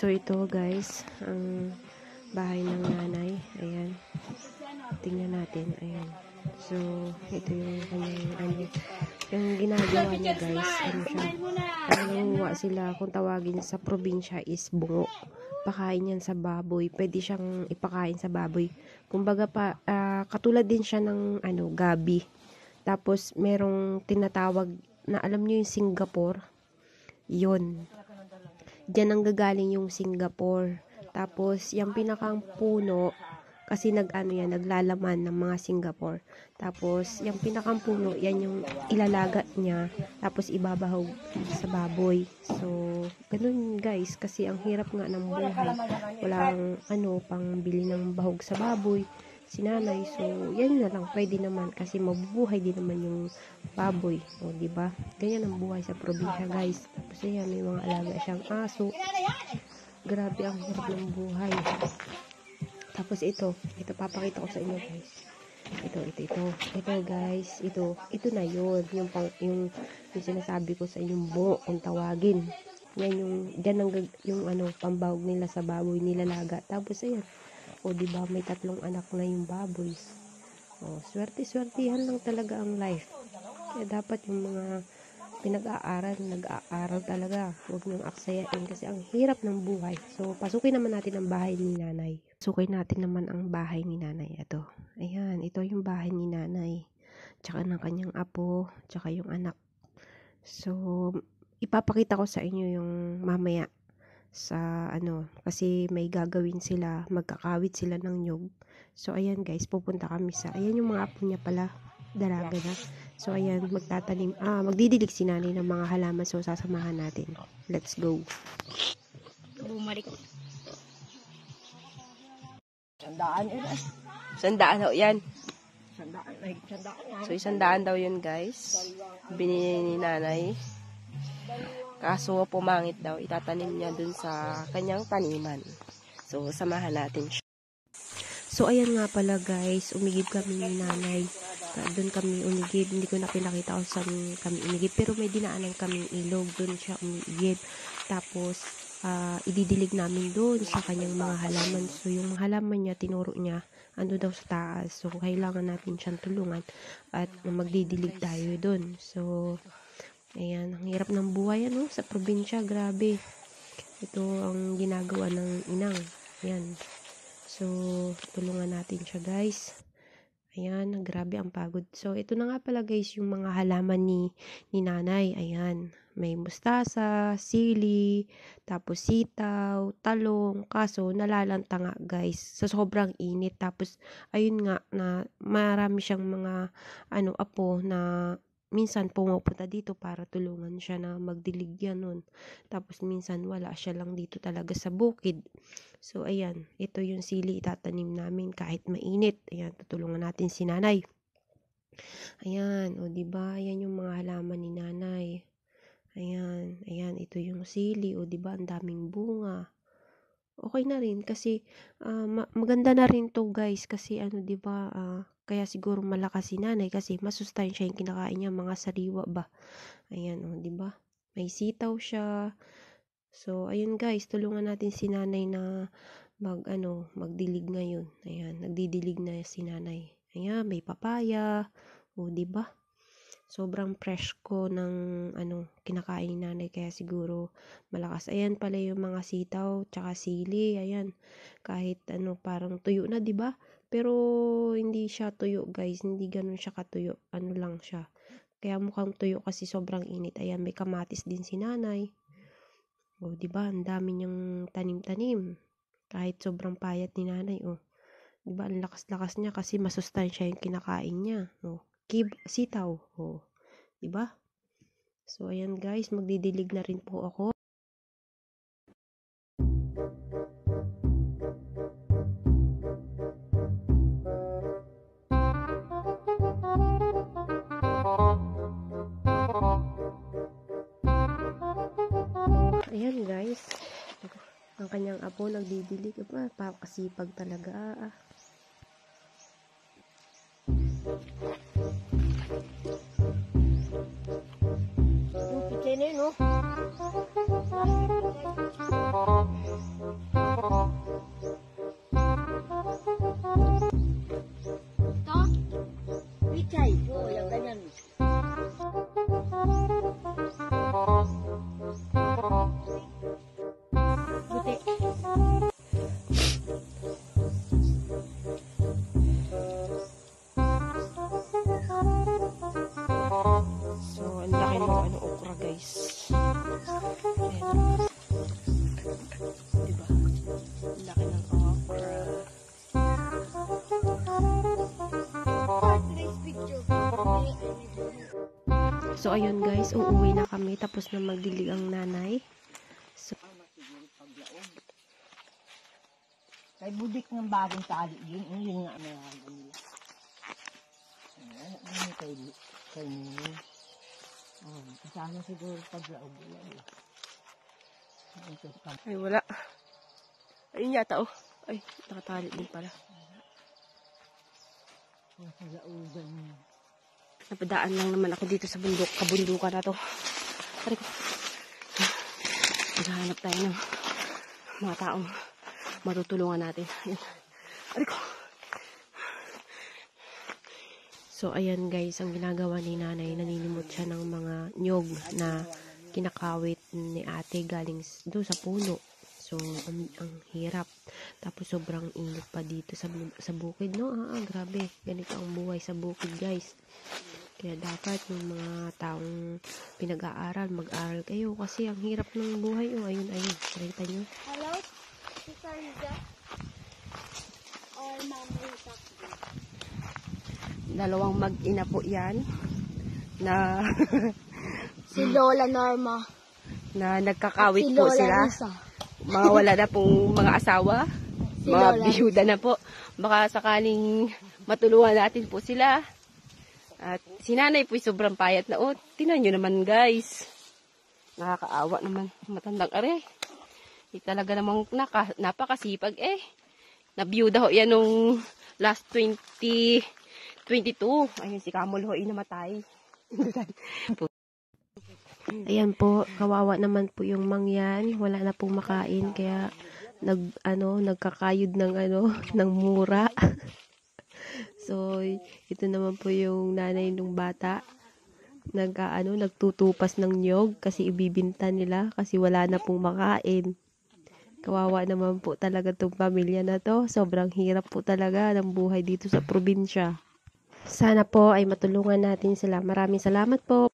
So ito guys, ang bahay ng nanay. Ayan. Tingnan natin. Ayan. So ito yung kanyang yung ginagawa niya guys. Nangunguha sila, kung tawagin sa probinsya is bungo. Pakain yan sa baboy. Pwede siyang ipakain sa baboy. Kumbaga pa, katulad din siya ng gabi. Tapos merong tinatawag na, alam niyo yung Singapore. Yun. Diyan ang gagaling yung Singapore. Tapos, yung pinakang puno, kasi naglalaman ng mga Singapore. Tapos, yung pinakang puno, yan yung ilalaga niya. Tapos, ibabahog sa baboy. So, ganun guys. Kasi, ang hirap nga ng buhay. Walang, pang bili ng bahog sa baboy. Sinanay. So, yan na lang. Pwede naman. Kasi, mabubuhay din naman yung baboy. O, diba? Ganyan ang buhay sa probinsya, guys. Tapos, ayan, may mga alaga siyang aso. Grabe ang hirap ng buhay. Tapos, ito papakita ko sa inyo, guys. Ito, guys. Ito na yun. Yung sinasabi ko sa inyong bungo, kung tawagin. Yan yung pambawag nila sa baboy, nilalaga. Tapos, ayan. O, diba, may 3 anak na yung baboy. O, swerte-swertihan lang talaga ang life. Kaya dapat yung mga nag-aaral talaga. Huwag niyong aksayain kasi ang hirap ng buhay. So, pasukin naman natin ang bahay ni nanay. Pasukin natin naman ang bahay ni nanay. Ito. Ayan, ito yung bahay ni nanay. Tsaka ng kanyang apo, tsaka yung anak. So, ipapakita ko sa inyo yung mamaya sa kasi may gagawin sila, magkakawit sila ng nyug. So ayan guys, pupunta kami ayan yung mga apo niya pala, dalaga na. So ayan, magdidilig si nanay ng mga halaman. So sasamahan natin. Let's go. Bumalik. Sandaan daw yan. Sandaan. So 100 daw yun guys. Binili ni nanay. Kaso pumangit daw, itatanim niya dun sa kanyang taniman. So, samahan natin siya. So, ayan nga pala guys, umigib kami ni nanay. Doon kami umigib, hindi ko na pinakita kung saan kami umigib. Pero may dinaanan kaming ilog, doon siya umigib. Tapos, ididilig namin doon sa kanyang mga halaman. So, yung halaman niya, tinuro niya, daw sa taas. So, kailangan natin siyang tulungan at magdidilig tayo doon. So, ayan, ang hirap ng buhay sa probinsya, grabe. Ito ang ginagawa ng inang. Ayan. So, tulungan natin siya, guys. Ayan, grabe ang pagod. So, ito na nga pala, guys, yung mga halaman ni nanay. Ayan, may mustasa, sili, tapos sitaw, talong. Kaso, nalalanta nga, guys, sa sobrang init. Tapos, ayun nga, na marami siyang mga, apo na minsan pumupunta dito para tulungan siya na magdilig yan nun. Tapos minsan wala siya lang dito talaga sa bukid. So ayan, ito yung sili itatanim namin kahit mainit. Ayan, tutulungan natin si nanay. Ayan, o diba, ayan yung mga halaman ni nanay. Ayan, ito yung sili, o diba, ang daming bunga. Okay na rin kasi maganda na rin to guys kasi diba, kaya siguro malakas si nanay kasi masustansya yung kinakain niya, mga sariwa ba. Ayan, diba? May sitaw siya. So, ayun guys, tulungan natin si nanay na magdilig ngayon. Ayan, nagdidilig na si nanay. Ayan, may papaya. O, diba? Sobrang fresh ko ng kinakain ni nanay kaya siguro malakas. Ayan pala yung mga sitaw tsaka sili. Ayan, kahit parang tuyo na, 'di ba? Pero hindi siya tuyo, guys. Hindi ganoon siya katuyo. Lang siya. Kaya mukhang tuyo kasi sobrang init. Ayan, may kamatis din si nanay. O, 'di ba? Ang dami niyang tanim-tanim. Kahit sobrang payat ni nanay, 'Di ba? Ang lakas-lakas niya kasi masustansya yung kinakain niya. Sitaw. Diba? So, ayan guys, magdidilig na rin po ako. Ayan guys, ang kanyang apo nagdidilig. Pakasipag talaga. Yung pitene, no? Ito? Pichay po, yung ganyan. Buti. So, ang laki ng okra, guys. Ayan. Diba? Ang laki ng okra. So, ayun guys, uuwi na kami. Tapos na magdilig ang nanay. So, Kay budik ng bagong tali, yun nga mayroon nila. Ano kay Nino? Kasama siguro paglaog nila. ay, wala. Ayun yata, oh. Ay, nakatali din pala. Paglaogan niya. Napadaan lang naman ako dito sa bundok. Kabundukan na to. Pari ko. Maghahanap tayo ng mga taong matutulungan natin. Ayan. Pari ko. So, ayan guys, ang ginagawa ni nanay, naninimot siya ng mga nyog na kinakawit ni ate galing doon sa puno. So, ang hirap. Tapos, sobrang init pa dito sa bukid, no? Grabe. Ganito ang buhay sa bukid, guys. Kaya dapat yung mga taong pinag-aaral, mag-aral kayo. Kasi ang hirap ng buhay, oh. Ayun. Nakita nyo? Hello, Tita Liza. Or Mama Rita. Dalawang mag-ina po yan na Si Lola Norma. na nagkakawit Si po Lola sila. Lisa. Mga wala na pong mga asawa. Si Mga Lola. biyuda na po. Baka sakaling matulungan natin po sila. At si nanay po sobrang payat na. Oh, tinan nyo naman guys. Nakakaawa naman. Matandang are. Talaga namang napakasipag eh. Nabiyuda ho yan nung last 2022. Ayun si Kamol ho namatay. Ayan po, kawawa naman po yung mangyan. Wala na pong makain kaya nagkakayod ng ng mura. So, ito naman po yung nanay ng bata. Nagtutupas ng nyog kasi ibibinta nila kasi wala na pong makain. Kawawa naman po talaga tong pamilya na to. Sobrang hirap po talaga ng buhay dito sa probinsya. Sana po ay matulungan natin sila. Maraming salamat po.